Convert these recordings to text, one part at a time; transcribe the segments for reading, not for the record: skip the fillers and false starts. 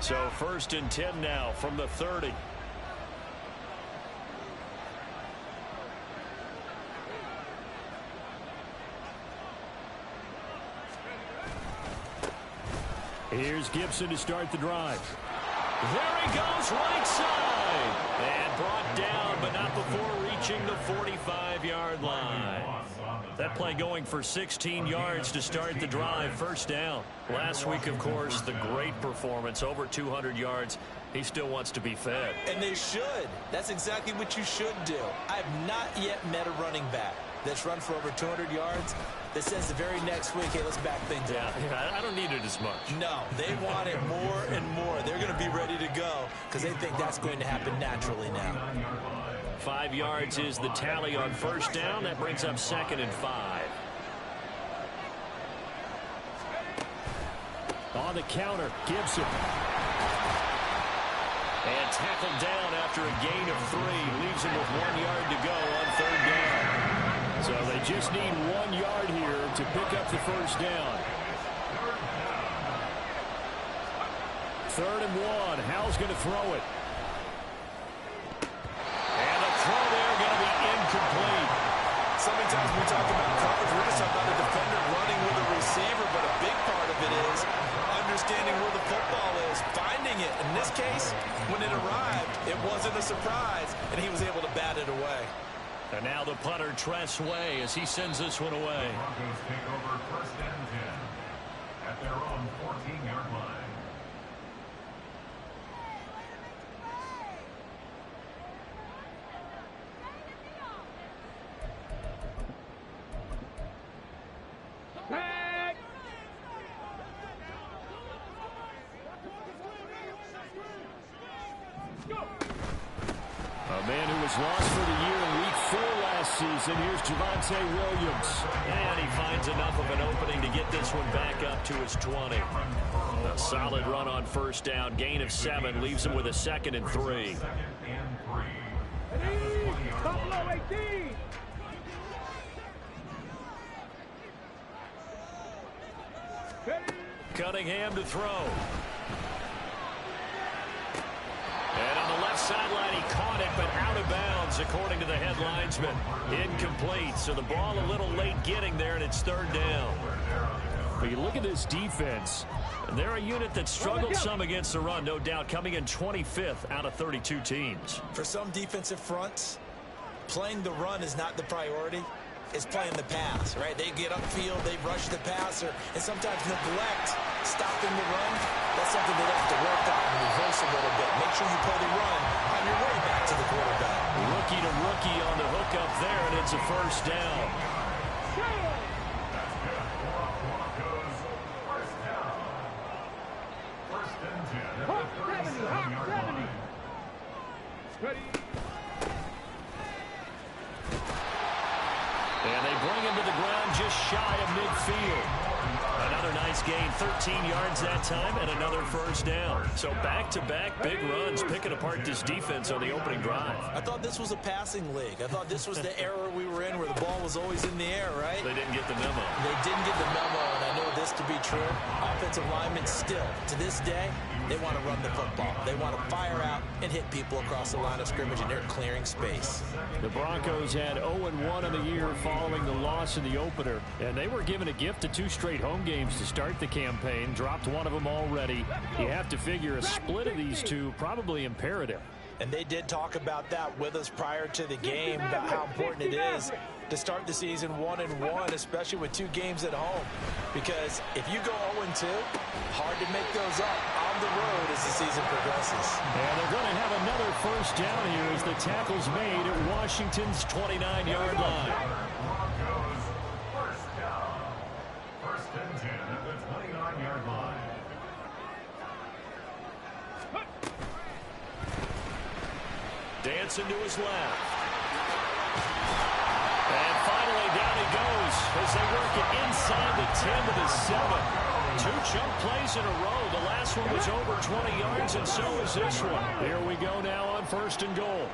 So 1st and 10 now from the 30. Here's Gibson to start the drive. There he goes, right side. And brought down, but not before reaching the 45-yard line. That play going for 16 yards to start the drive. First down. Last week, of course, the great performance, over 200 yards. He still wants to be fed. And they should. That's exactly what you should do. I have not yet met a running back that's run for over 200 yards that says the very next week, hey, let's back things up. Yeah, I don't need it as much. No, they want it more and more. They're going to be ready to go because they think that's going to happen naturally now. 5 yards is the tally on first down. That brings up 2nd and 5. On the counter, Gibson. And tackled down after a gain of 3. Leaves him with 1 yard to go on 3rd down. So they just need 1 yard here to pick up the first down. 3rd and 1. Howell's going to throw it. And the throw there going to be incomplete. So many times we talk about coverage, we're just talking about a defender running with a receiver, but a big part of it is understanding where the football is, finding it. In this case, when it arrived, it wasn't a surprise, and he was able to bat it away. And now the punter, Tress Way, as he sends this one away. Broncos take over 1st and 10 at their own 14-yard line. A man who was lost for the year in Week 4 last season. Here's Javonte Williams. And he finds enough of an opening to get this one back up to his 20. A solid run on first down. Gain of 7 leaves him with a 2nd and 3. Cunningham to throw. And on the left sideline, he caught it, but out of bounds, according to the head linesman. Incomplete, so the ball a little late getting there, and it's 3rd down. But you look at this defense, and they're a unit that struggled some against the run, no doubt, coming in 25th out of 32 teams. For some defensive fronts, playing the run is not the priority. It's playing the pass, right? They get upfield, they rush the passer, and sometimes neglect stopping the run. That's something they have to work on and reverse a little bit. Make sure you play the run on your way back to the quarterback. Rookie to rookie on the hook up there, and it's a first down. And they bring him to the ground just shy of midfield. Another nice gain, 13 yards that time, and another first down. So back-to-back big runs, picking apart this defense on the opening drive. I thought this was a passing league. I thought this was the era we were in where the ball was always in the air, right? They didn't get the memo. They didn't get the memo, and I know this to be true. Offensive linemen still, to this day, they want to run the football. They want to fire out and hit people across the line of scrimmage, and they're clearing space. The Broncos had 0-1 on the year following the loss in the opener, and they were given a gift of 2 straight home games to start the campaign. Dropped one of them already. You have to figure a split of these two probably imperative. And they did talk about that with us prior to the game, about how important it is to start the season 1-1, especially with 2 games at home. Because if you go 0-2, hard to make those up on the road as the season progresses. And they're going to have another first down here as the tackle's made at Washington's 29-yard line. Broncos first down. 1st and 10 at the 29-yard line. Dancing to his left. And finally down he goes as they work it inside the 10 to the 7. 2 chunk plays in a row. The last one was over 20 yards, and so is this one. Here we go now on 1st and goal.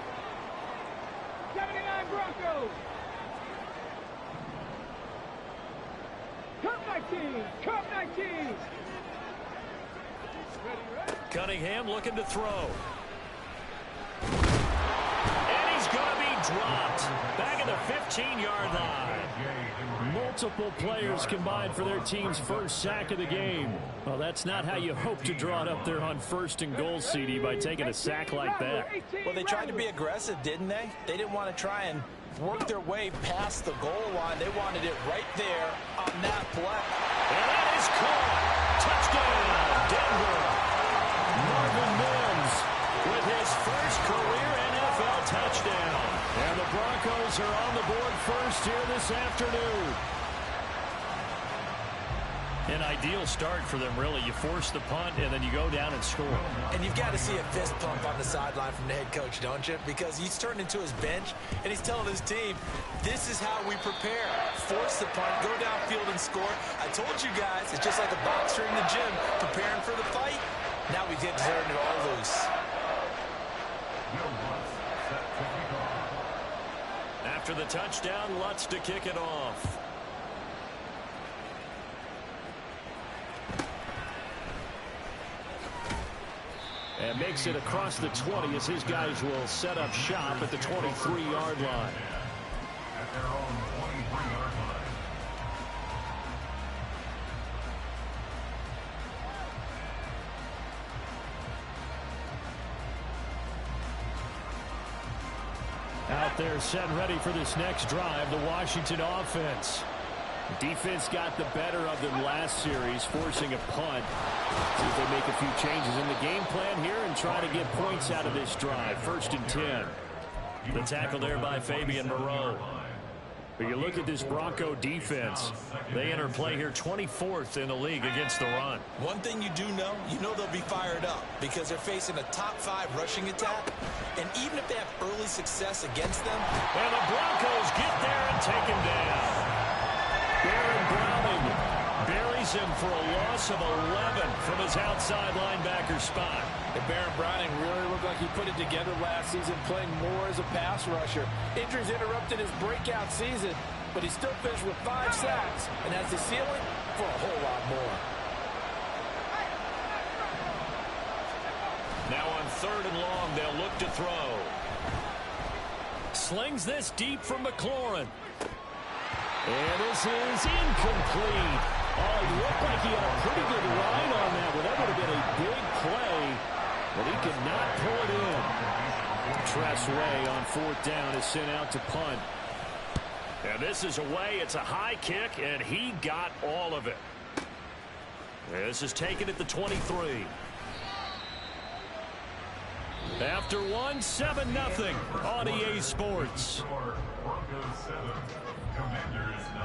79 Broncos. Cup 19. Cup 19. Cunningham looking to throw. And he's going to be dropped. Back at the 15-yard line. Multiple players combined for their team's first sack of the game. Well, that's not how you hope to draw it up there on 1st and goal, CD, by taking a sack like that. Well, they tried to be aggressive, didn't they? They didn't want to try and work their way past the goal line. They wanted it right there on that play. And that is caught. Touchdown, Denver. Marvin Mims with his first career NFL touchdown. And the Broncos are on the board first here this afternoon. An ideal start for them, really. You force the punt, and then you go down and score. And you've got to see a fist pump on the sideline from the head coach, don't you? Because he's turned into his bench, and he's telling his team, this is how we prepare. Force the punt, go downfield and score. I told you guys, it's just like a boxer in the gym preparing for the fight. Now we get turning it all loose. After the touchdown, Lutz to kick it off. And makes it across the 20 as his guys will set up shop at the 23-yard line. At their own 23-yard line. Out there set ready for this next drive, the Washington offense. The defense got the better of them last series, forcing a punt. See if they make a few changes in the game plan here and try to get points out of this drive. 1st and 10. The tackle there by Fabian Moreau. But you look at this Bronco defense. They enter play here 24th in the league against the run. One thing you do know, they'll be fired up because they're facing a top 5 rushing attack. And even if they have early success against them. And the Broncos get there and take him down. Baron Browning buries him for a loss of 11 from his outside linebacker spot. And Baron Browning really looked like he put it together last season, playing more as a pass rusher. Injuries interrupted his breakout season, but he still finished with 5 sacks and has the ceiling for a whole lot more. Now on 3rd and long, they'll look to throw. Slings this deep from McLaurin. And this is incomplete. Oh, he looked like he had a pretty good line on that. Well, that would have been a big play, but he could not pull it in. Tress Way on 4th down is sent out to punt. And this is away. It's a high kick, and he got all of it. This is taken at the 23. After one, 7-0 on EA Sports. Broncos 7, Commanders 0.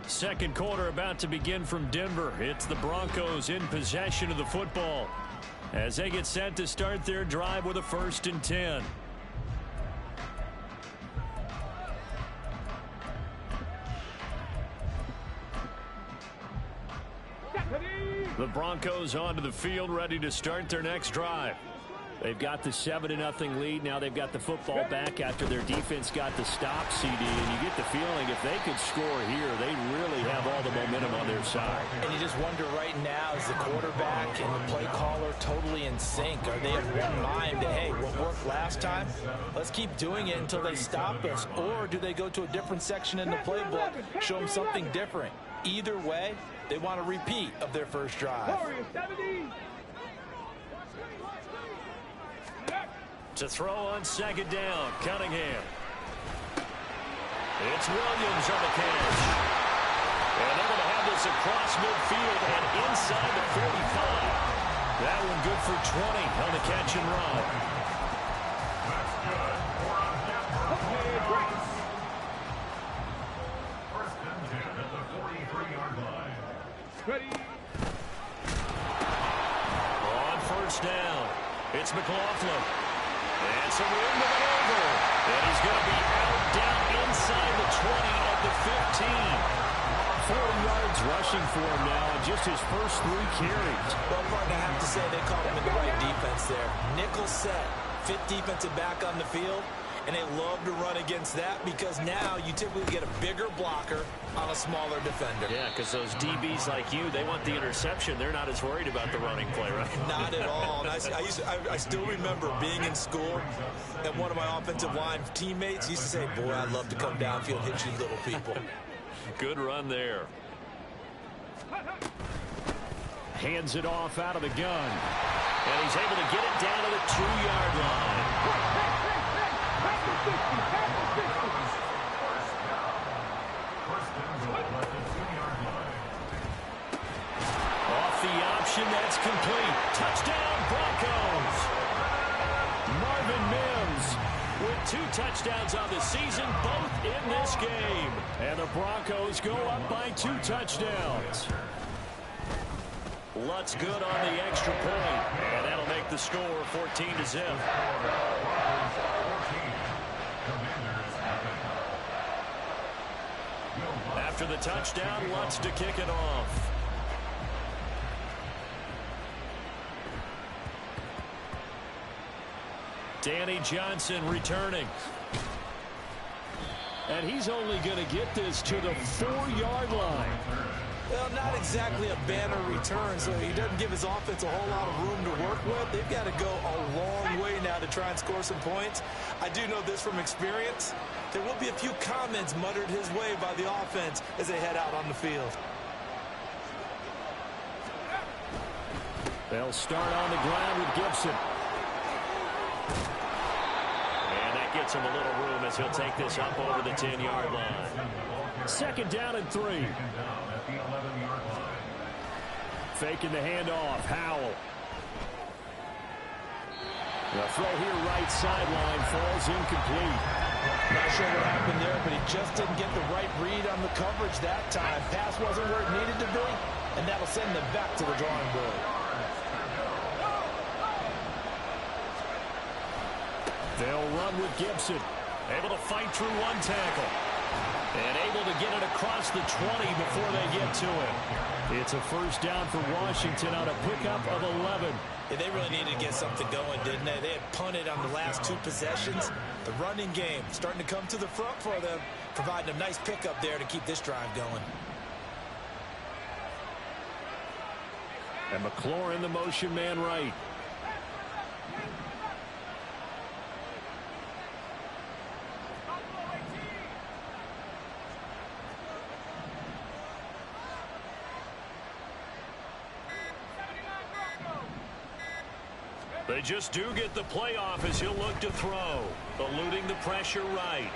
Second quarter about to begin from Denver. It's the Broncos in possession of the football as they get set to start their drive with a 1st and 10. The Broncos onto the field, ready to start their next drive. They've got the 7-0 lead. Now they've got the football back after their defense got the stop, CD. And you get the feeling if they could score here, they really have all the momentum on their side. And you just wonder right now, is the quarterback and the play caller totally in sync? Are they of one mind that, hey, what worked last time, let's keep doing it until they stop us? Or do they go to a different section in the playbook, show them something different? Either way, they want a repeat of their first drive. To throw on 2nd down, Cunningham. It's Williams on the catch. And they're going to have this across midfield and inside the 45. That one good for 20 on the catch and run. That's good for a Denver. 1st and 10 at the 43-yard line. On 1st down, it's McLaughlin. And some room to maneuver. And he's going to be out down inside the 20 at the 15. 40 yards rushing for him now in just his first 3 carries. Well, Martin, I have to say they caught him in the right defense there. Nickel set, fit defensive back on the field. And they love to run against that because now you typically get a bigger blocker on a smaller defender. Yeah, because those DBs like you, they want the interception. They're not as worried about the running play, right? Not at all. And I still remember being in school, and one of my offensive line teammates used to say, boy, I'd love to come downfield and hit you little people. Good run there. Hands it off out of the gun. And he's able to get it down to the 2-yard line. Off the option, that's complete. Touchdown, Broncos. Marvin Mims with 2 touchdowns on the season, both in this game. And the Broncos go up by 2 touchdowns. Lutz good on the extra point, and that'll make the score 14-0. After the touchdown, Lutz to kick it off. Danny Johnson returning. And he's only going to get this to the 4-yard line. Well, not exactly a banner return, so he doesn't give his offense a whole lot of room to work with. They've got to go a long way now to try and score some points. I do know this from experience. There will be a few comments muttered his way by the offense as they head out on the field. They'll start on the ground with Gibson. And that gets him a little room as he'll take this up over the 10-yard line. 2nd down and 3. Faking the handoff. Howell. The throw here right sideline falls incomplete. Not sure what happened there, but he just didn't get the right read on the coverage that time. Pass wasn't where it needed to be, and that'll send them back to the drawing board. They'll run with Gibson. Able to fight through 1 tackle. And able to get it across the 20 before they get to it. It's a 1st down for Washington on a pickup of 11. Yeah, they really needed to get something going, didn't they? They had punted on the last 2 possessions. The running game starting to come to the front for them, providing a nice pickup there to keep this drive going. And McLaurin, the motion man right. They just do get the playoff as he'll look to throw. Eluding the pressure right.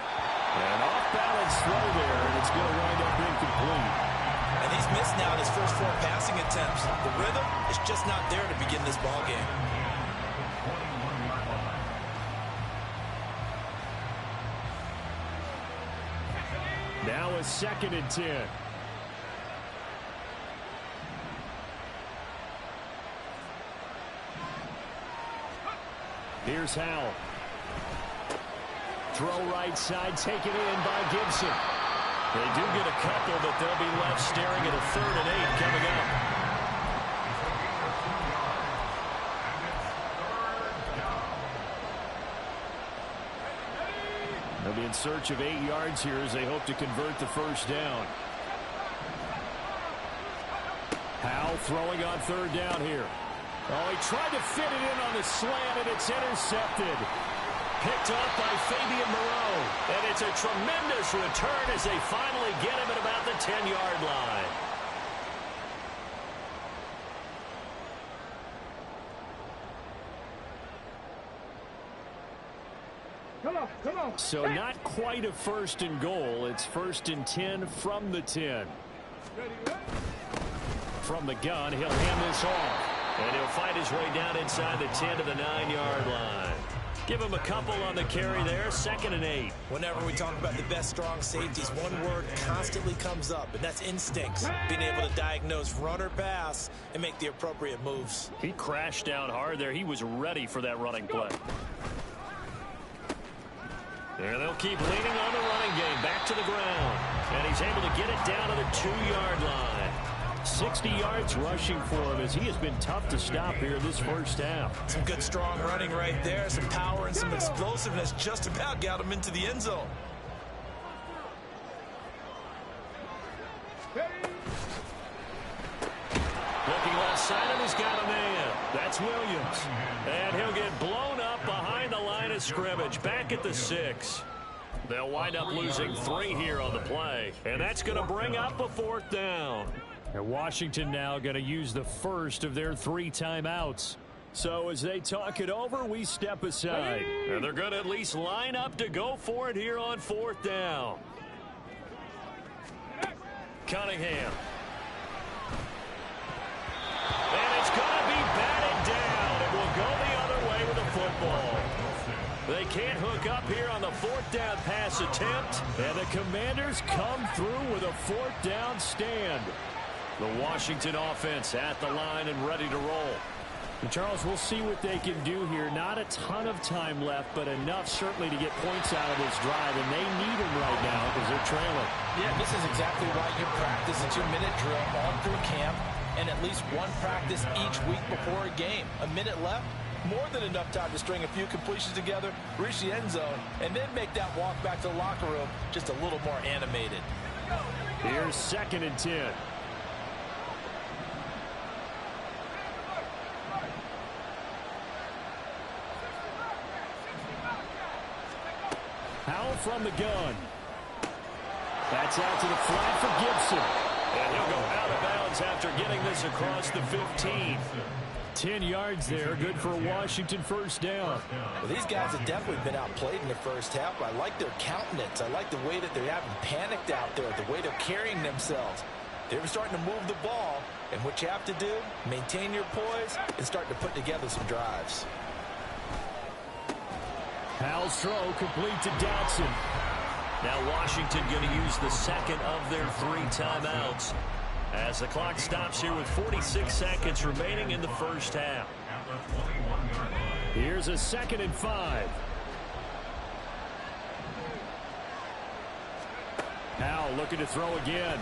An off-balance throw there, and it's going to wind up incomplete. And he's missed now in his first 4 passing attempts. The rhythm is just not there to begin this ball game. Now a 2nd and 10. Here's Howell. Throw right side, taken in by Gibson. They do get a couple, but they'll be left staring at a 3rd and 8 coming up. They'll be in search of 8 yards here as they hope to convert the 1st down. Howell throwing on 3rd down here. Oh, he tried to fit it in on the slant, and it's intercepted. Picked up by Fabian Moreau. And it's a tremendous return as they finally get him at about the 10-yard line. Come on. So not quite a 1st and goal. It's 1st and 10 from the 10. From the gun, he'll hand this off. And he'll fight his way down inside the 10 to the 9-yard line. Give him a couple on the carry there. 2nd and 8. Whenever we talk about the best strong safeties, one word constantly comes up, and that's instincts. Being able to diagnose run or pass and make the appropriate moves. He crashed down hard there. He was ready for that running play. And they'll keep leaning on the running game. Back to the ground. And he's able to get it down to the 2-yard line. 60 yards rushing for him as he has been tough to stop here in this first half. Some good strong running right there, some power and some explosiveness just about got him into the end zone. Looking left side, and he's got a man. That's Williams. And he'll get blown up behind the line of scrimmage, back at the 6. They'll wind up losing 3 here on the play, and that's going to bring up a 4th down. And Washington now going to use the first of their 3 timeouts. So as they talk it over, we step aside. And they're going to at least line up to go for it here on 4th down. Cunningham. And it's going to be batted down. It will go the other way with the football. They can't hook up here on the 4th down pass attempt. And the Commanders come through with a 4th down stand. The Washington offense at the line and ready to roll. And Charles, we'll see what they can do here. Not a ton of time left, but enough certainly to get points out of this drive. And they need them right now because they're trailing. Yeah, this is exactly why you practice a 2-minute drill all through camp and at least one practice each week before a game. A minute left. More than enough time to string a few completions together, reach the end zone, and then make that walk back to the locker room just a little more animated. Here's 2nd and 10. Howell from the gun. That's out to the flat for Gibson. And he'll go out of bounds after getting this across the 15. 10 yards there, good for a Washington 1st down. Well, these guys have definitely been outplayed in the first half. I like their countenance. I like the way that they haven't panicked out there, the way they're carrying themselves. They're starting to move the ball, and what you have to do, maintain your poise and start to put together some drives. Howell's throw complete to Dotson. Now Washington going to use the 2nd of their 3 timeouts as the clock stops here with 46 seconds remaining in the first half. Here's a 2nd and 5. Howell looking to throw again.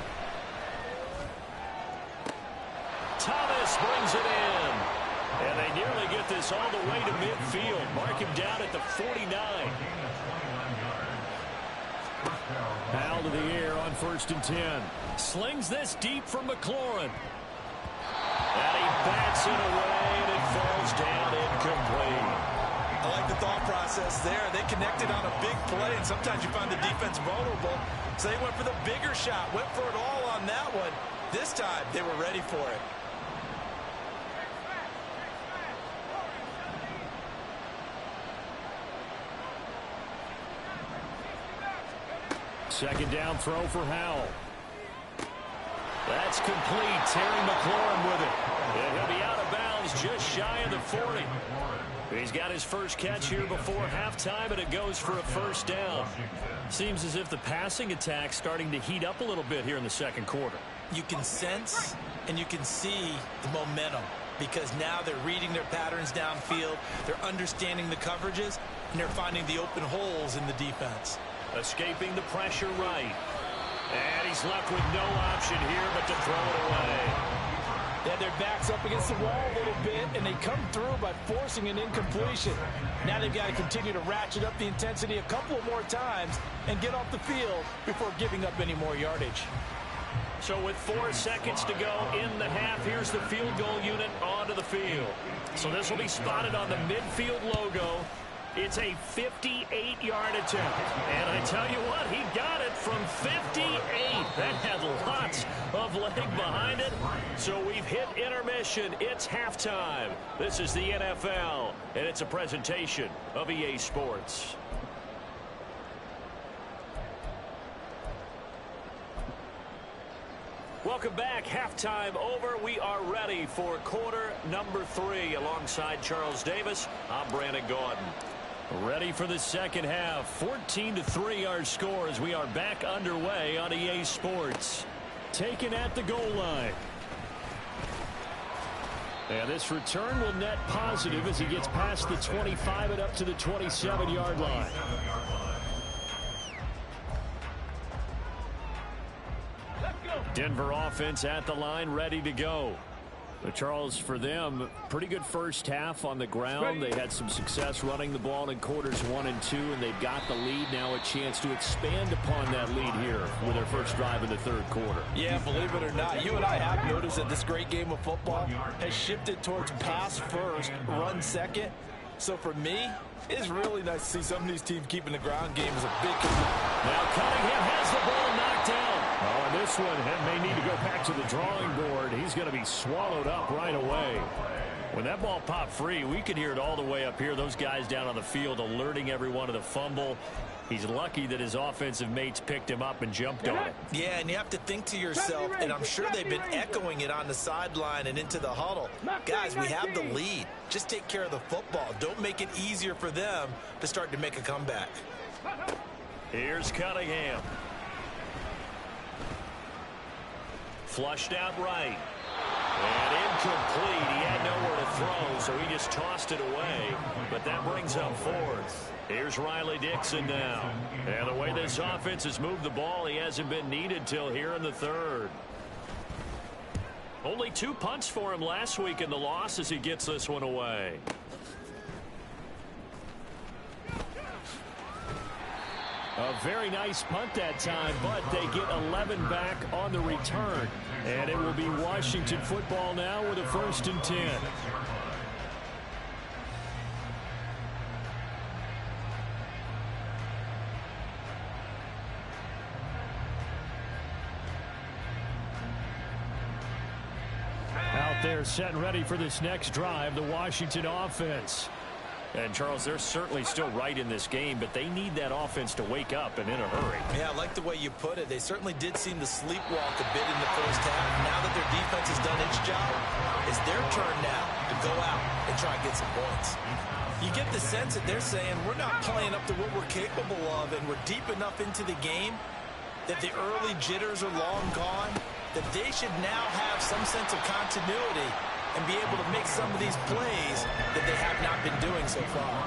Thomas brings it in. And they nearly get this all the way to midfield. Mark him down at the 49. Howell to the air on 1st and 10. Slings this deep from McLaurin. And he bats it away, and it falls down incomplete. I like the thought process there. They connected on a big play, and sometimes you find the defense vulnerable. So they went for the bigger shot, went for it all on that one. This time, they were ready for it. Second down throw for Howell. That's complete. Terry McLaurin with it. And he'll be out of bounds just shy of the 40. He's got his first catch here before halftime, and it goes for a 1st down. Seems as if the passing attack's starting to heat up a little bit here in the 2nd quarter. You can sense and you can see the momentum because now they're reading their patterns downfield, they're understanding the coverages, and they're finding the open holes in the defense. Escaping the pressure right. And he's left with no option here but to throw it away. Yeah, their backs up against the wall a little bit, and they come through by forcing an incompletion. Now they've got to continue to ratchet up the intensity a couple more times and get off the field before giving up any more yardage. So with 4 seconds to go in the half, here's the field goal unit onto the field. So this will be spotted on the midfield logo. It's a 58-yard attempt. And I tell you what, he got it from 58. That had lots of leg behind it. So we've hit intermission. It's halftime. This is the NFL, and it's a presentation of EA Sports. Welcome back. Halftime over. We are ready for quarter number 3. Alongside Charles Davis, I'm Brandon Gaudin. Ready for the second half. 14-3 our score as we are back underway on EA Sports. Taken at the goal line. And this return will net positive as he gets past the 25 and up to the 27-yard line. Let's go. Denver offense at the line, ready to go. But Charles, for them, pretty good first half on the ground. They had some success running the ball in quarters 1 and 2, and they've got the lead. Now a chance to expand upon that lead here with their first drive in the third quarter. Yeah, believe it or not, you and I have noticed that this great game of football has shifted towards pass first, run second. So for me, it's really nice to see some of these teams keeping the ground game as a big concern. Now Cunningham has the ball knocked down. Oh, and this one may need to go back to the drawing board. He's going to be swallowed up right away. When that ball popped free, we could hear it all the way up here. Those guys down on the field alerting everyone of the fumble. He's lucky that his offensive mates picked him up and jumped on it. Yeah, and you have to think to yourself, and I'm sure they've been echoing it on the sideline and into the huddle. Guys, we have the lead. Just take care of the football. Don't make it easier for them to start to make a comeback. Here's Cunningham. Flushed out right. And incomplete. He had nowhere to throw, so he just tossed it away. But that brings up fourth. Here's Riley Dixon now. And the way this offense has moved the ball, he hasn't been needed till here in the third. Only 2 punts for him last week in the loss as he gets this one away. A very nice punt that time, but they get 11 back on the return. And it will be Washington football now with a 1st and 10. Out there set and ready for this next drive, the Washington offense. And, Charles, they're certainly still right in this game, but they need that offense to wake up and in a hurry. Yeah, I like the way you put it. They certainly did seem to sleepwalk a bit in the first half. Now that their defense has done its job, it's their turn now to go out and try and get some points. You get the sense that they're saying we're not playing up to what we're capable of, and we're deep enough into the game that the early jitters are long gone, that they should now have some sense of continuity and be able to make some of these plays that they have not been doing so far.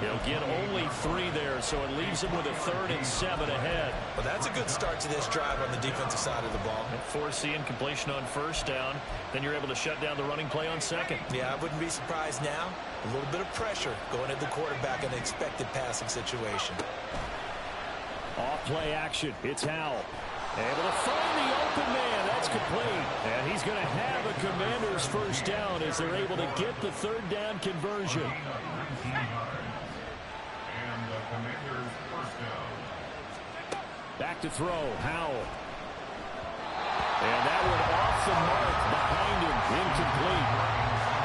He'll get only 3 there, so it leaves him with a 3rd and 7 ahead. Well, that's a good start to this drive on the defensive side of the ball. Force the incompletion on 1st down. Then you're able to shut down the running play on 2nd. Yeah, I wouldn't be surprised now. A little bit of pressure going at the quarterback in an expected passing situation. Off play action. It's Howell. Able to find the open man. That's complete. And he's going to have a Commander's 1st down as they're able to get the 3rd down conversion. And the Commanders' 1st down. Back to throw. Howell. And that one off the mark behind him. Incomplete.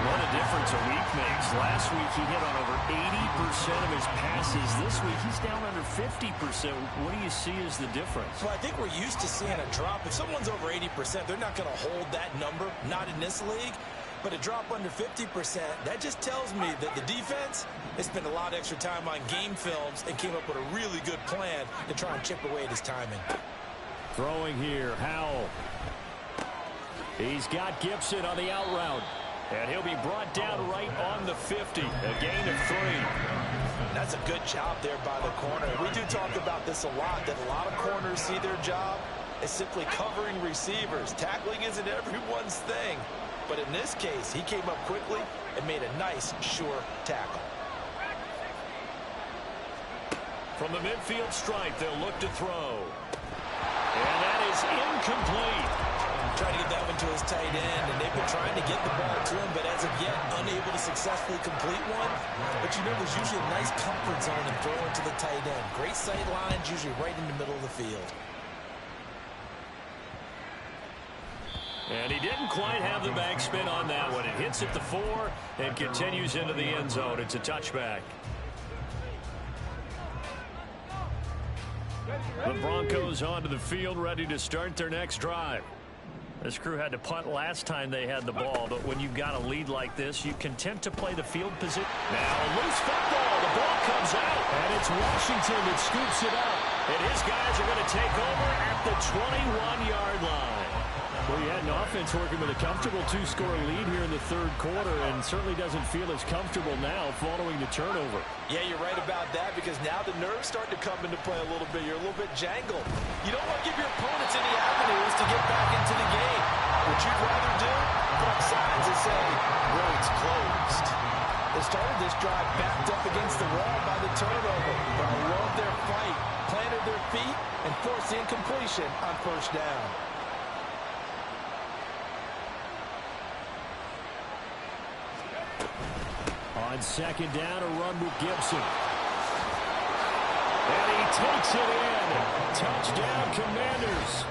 What a difference a week makes. Last week he hit on over 80% of his passes. This week he's down under 50%. What do you see as the difference? Well, I think we're used to seeing a drop. If someone's over 80%, they're not going to hold that number. Not in this league. But a drop under 50%, that just tells me that the defense has spent a lot of extra time on game films and came up with a really good plan to try and chip away at his timing. Throwing here, Howell. He's got Gibson on the out route. And he'll be brought down right on the 50. A gain of 3. That's a good job there by the corner. We do talk about this a lot, that a lot of corners see their job as simply covering receivers. Tackling isn't everyone's thing. But in this case, he came up quickly and made a nice, sure tackle. From the midfield stripe, they'll look to throw. And that is incomplete. Trying to get that one to his tight end, and they've been trying to get the ball to him, but as of yet, unable to successfully complete one. But you know, there's usually a nice comfort zone in throwing to the tight end. Great sight lines, usually right in the middle of the field. And he didn't quite have the backspin on that one. It hits at the 4 and continues into the end zone. It's a touchback. The Broncos onto the field, ready to start their next drive. This crew had to punt last time they had the ball, but when you've got a lead like this, you can tend to play the field position. Now a loose football. The ball comes out, and it's Washington that scoops it up. And his guys are going to take over at the 21-yard line. Well, you had an offense working with a comfortable two-score lead here in the third quarter and certainly doesn't feel as comfortable now following the turnover. Yeah, you're right about that because now the nerves start to come into play a little bit. You're a little bit jangled. You don't want to give your opponents any avenues to get back into the game. What you'd rather do? Put up signs and say, road's closed. They started this drive backed up against the wall by the turnover, but I love their fight, planted their feet, and forced the incompletion on first down. On second down, a run with Gibson. And he takes it in. Touchdown, Commanders.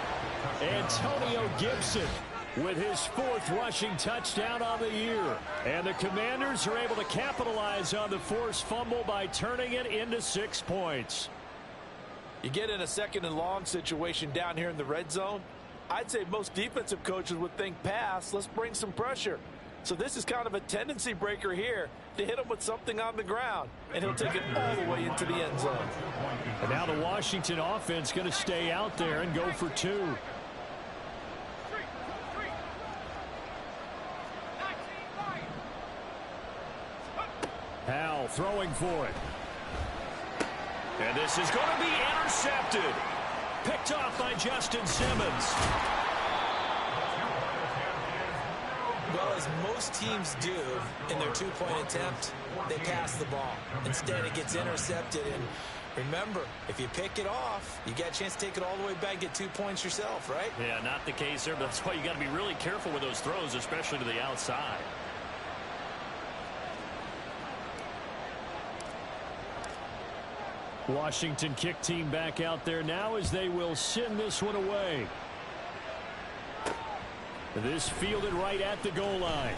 Antonio Gibson with his 4th rushing touchdown on the year. And the Commanders are able to capitalize on the forced fumble by turning it into 6 points. You get in a second and long situation down here in the red zone. I'd say most defensive coaches would think pass. Let's bring some pressure. So this is kind of a tendency breaker here to hit him with something on the ground, and he'll take it all the way into the end zone. And now the Washington offense going to stay out there and go for 2. Howell throwing for it. And this is going to be intercepted. Picked off by Justin Simmons. Well, as most teams do in their two-point attempt, they pass the ball. Instead, it gets intercepted. And remember, if you pick it off, you get a chance to take it all the way back and get 2 points yourself, right? Yeah, not the case there, but that's why you got to be really careful with those throws, especially to the outside. Washington kick team back out there now as they will send this one away. This fielded right at the goal line.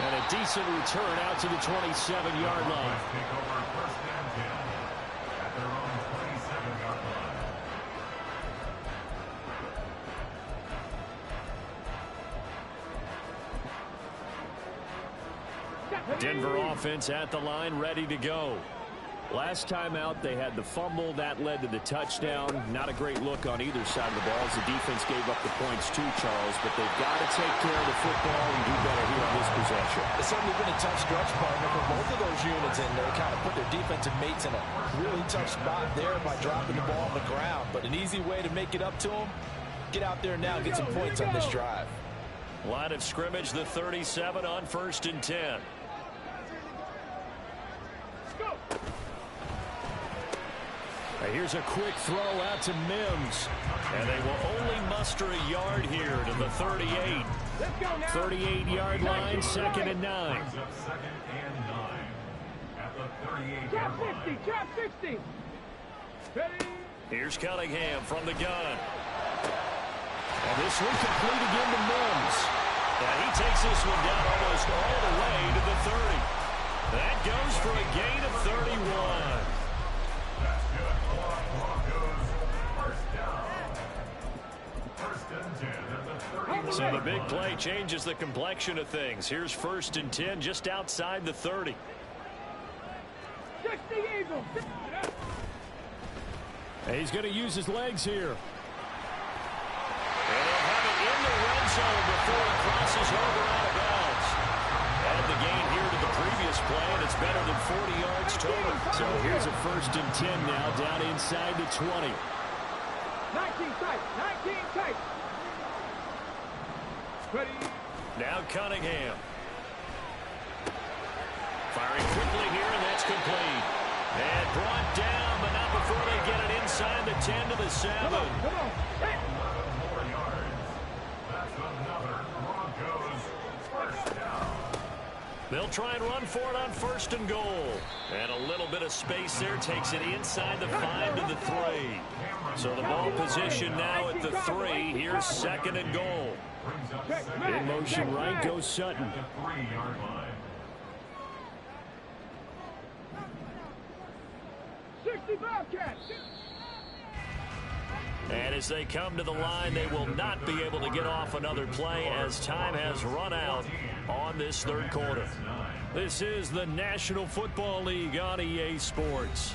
And a decent return out to the 27-yard line. Denver offense at the line, ready to go. Last time out, they had the fumble. That led to the touchdown. Not a great look on either side of the ball as the defense gave up the points too, Charles. But they've got to take care of the football and do better here on this possession. It's certainly been a tough stretch, partner, for both of those units in there. Kind of put their defensive mates in a really tough spot there by dropping the ball on the ground. But an easy way to make it up to them, get out there now and get some points on this drive. Line of scrimmage, the 37 on 1st and 10. Here's a quick throw out to Mims. And they will only muster a yard here to the 38. 38-yard line, 2nd and 9. Drop 50, drop 50. Here's Cunningham from the gun. And this one complete again to Mims. And he takes this one down almost all the way to the 30. That goes for a gain of 31. So the big play changes the complexion of things. Here's 1st and 10 just outside the 30. And he's going to use his legs here. And he'll have it in the red zone before he crosses over out of bounds. Add the gain here to the previous play, and it's better than 40 yards total. So here's a 1st and 10 now down inside the 20. 19 tight, 19 tight. Ready. Now Cunningham. Firing quickly here, and that's complete. And brought down, but not before they get it inside the 10 to the 7. Come on. Hey. 4 yards. That's another Broncos first down. They'll try and run for it on 1st and goal. And a little bit of space there takes it inside the 5 to the 3. So the ball position now at the 3. Here's 2nd and goal. In motion right goes Sutton. 3-yard line. 60 Bobcats. And as they come to the line, they will not be able to get off another play as time has run out on this third quarter. This is the National Football League on EA Sports.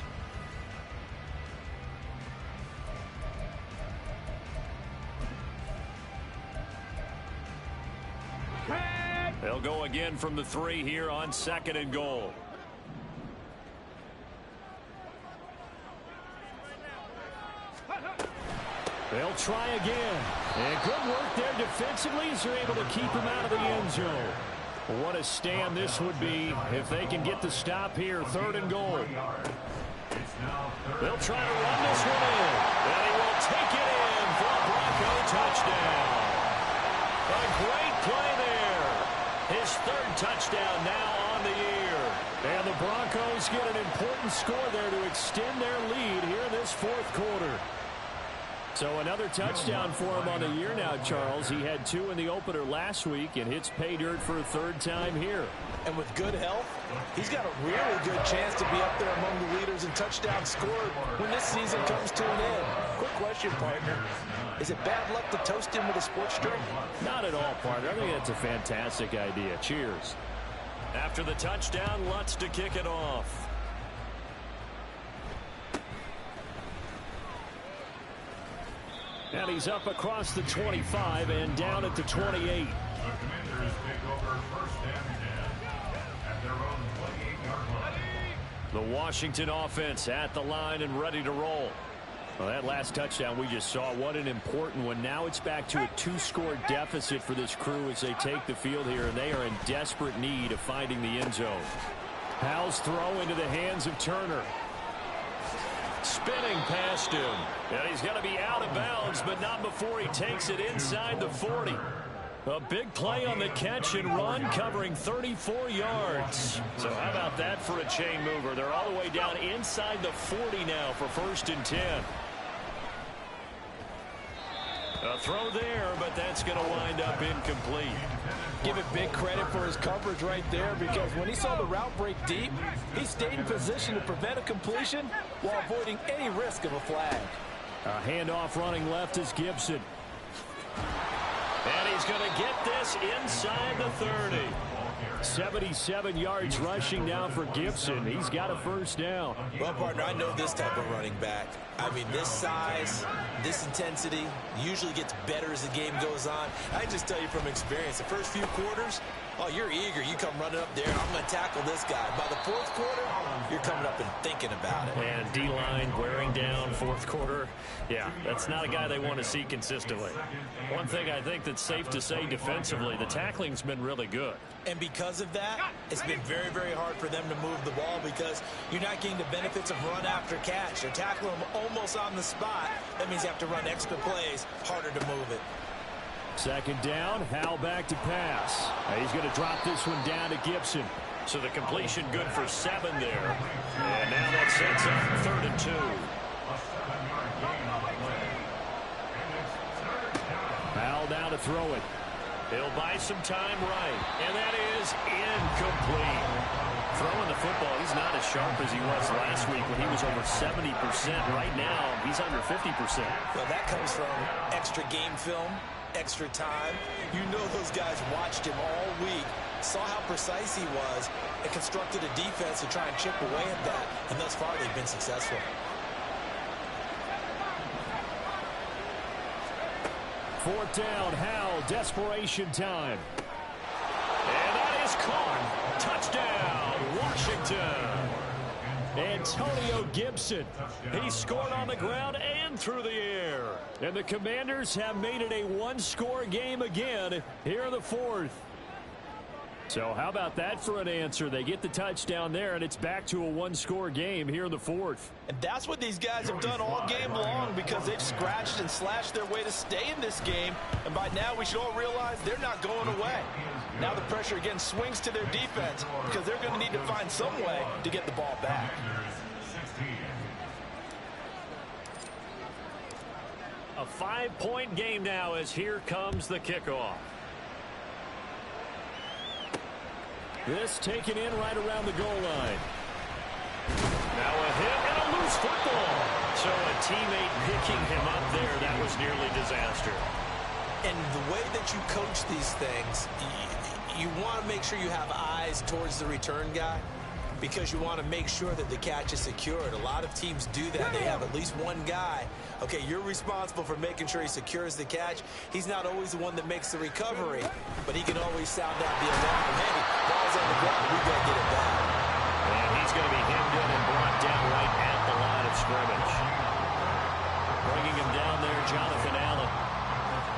They'll go again from the 3 here on 2nd and goal. They'll try again. And good work there defensively as they're able to keep him out of the end zone. What a stand this would be if they can get the stop here. 3rd and goal. They'll try to run this one in. And he will take it in for a Bronco touchdown. A great play there. His 3rd touchdown now on the year. And the Broncos get an important score there to extend their lead here in this 4th quarter. So another touchdown for him on the year now, Charles. He had 2 in the opener last week and hits pay dirt for a 3rd time here. And with good health, he's got a really good chance to be up there among the leaders in touchdowns scored when this season comes to an end. Quick question, partner. Is it bad luck to toast him with a sports drink? Not at all, partner. I think that's a fantastic idea. Cheers. After the touchdown, Lutz to kick it off. And he's up across the 25 and down at the 28. The Commanders take over 1st and 10 at their own 28-yard line. The Washington offense at the line and ready to roll. Well, that last touchdown we just saw, what an important one. Now it's back to a 2-score deficit for this crew as they take the field here, and they are in desperate need of finding the end zone. Howell's throw into the hands of Turner. Spinning past him. And he's going to be out of bounds, but not before he takes it inside the 40. A big play on the catch and run, covering 34 yards. So how about that for a chain mover? They're all the way down inside the 40 now for 1st and 10. A throw there, but that's going to wind up incomplete. Give it big credit for his coverage right there, because when he saw the route break deep, he stayed in position to prevent a completion while avoiding any risk of a flag. A handoff running left is Gibson. And he's going to get this inside the 30. 77 yards rushing now for Gibson. He's got a 1st down. Well, partner, I know this type of running back. I mean, this size, this intensity usually gets better as the game goes on. I can just tell you from experience, the first few quarters, oh, you're eager. You come running up there, I'm going to tackle this guy. By the 4th quarter, you're coming up and thinking about it. And D-line wearing down 4th quarter. Yeah, that's not a guy they want to see consistently. One thing I think that's safe to say defensively, the tackling's been really good. And because of that, it's been very, very hard for them to move the ball because you're not getting the benefits of run after catch. They're tackling them almost on the spot. That means you have to run extra plays, harder to move it. 2nd down, Howell back to pass. He's going to drop this one down to Gibson. So the completion good for 7 there. And now that sets up 3rd and 2. Howell now to throw it. He'll buy some time right. And that is incomplete. Throwing the football, he's not as sharp as he was last week when he was over 70%. Right now, he's under 50%. Well, that comes from extra game film, extra time. You know those guys watched him all week, saw how precise he was, and constructed a defense to try and chip away at that. And thus far, they've been successful. Fourth down, Howell, desperation time. And that is caught. Touchdown, Washington. Antonio Gibson. He scored on the ground and through the air. And the Commanders have made it a one-score game again here in the 4th. So how about that for an answer? They get the touchdown there, and it's back to a one-score game here in the 4th. And that's what these guys have done all game long, because they've scratched and slashed their way to stay in this game. And by now, we should all realize they're not going away. Now the pressure again swings to their defense, because they're going to need to find some way to get the ball back. A 5-point game now as here comes the kickoff. This taken in right around the goal line. Now a hit and a loose football. So a teammate picking him up there, that was nearly disaster. And the way that you coach these things, you want to make sure you have eyes towards the return guy. because you want to make sure that the catch is secured. A lot of teams do that. They have at least one guy. Okay, you're responsible for making sure he secures the catch. He's not always the one that makes the recovery, but he can always sound out the alarm. Hey, ball's on the ground. We got to get it back. And he's going to be hemmed in and brought down right at the line of scrimmage. Bringing him down there, Jonathan Allen.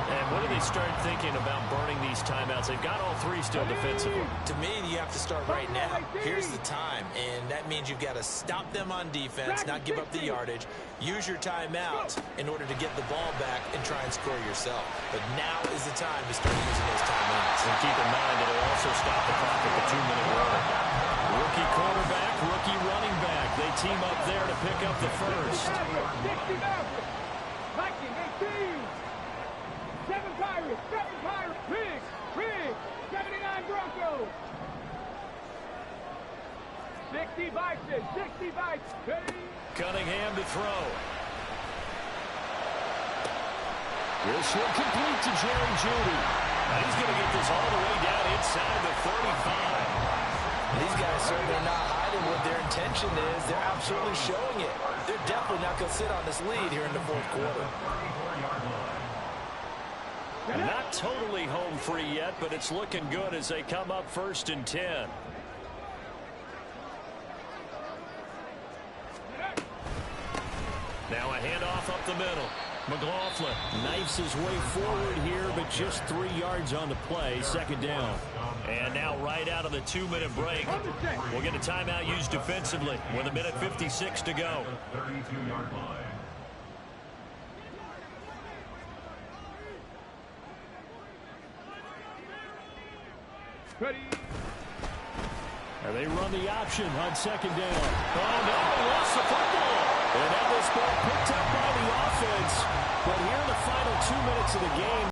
And what do they start thinking about burning these timeouts? They've got all three still defensively. To me, you have to start right now. Here's the time, and that means you've got to stop them on defense, not give up the yardage. Use your timeout in order to get the ball back and try and score yourself. But now is the time to start using those timeouts. And keep in mind that it'll also stop the clock at the 2-minute warning. Rookie quarterback, rookie running back. They team up there to pick up the first. 60 Falcons. 1918. 7 Pirates. 7 Pirates. Big. 79 Broncos. 60 Bison. 60 Bison. Cunningham to throw. This one complete to Jerry Jeudy. He's going to get this all the way down inside the 35. These guys certainly are not hiding what their intention is. They're absolutely showing it. They're definitely not going to sit on this lead here in the fourth quarter. Not totally home free yet, but it's looking good as they come up 1st and 10. Now a handoff up the middle. McLaughlin knifes his way forward here, but just 3 yards on the play. 2nd down. And now right out of the 2-minute break, we'll get a timeout used defensively with 1:56 to go. 32-yard line. Ready. And they run the option on 2nd down. Oh, no, he lost the football. And that was ball picked up by the offense. But here in the final 2 minutes of the game,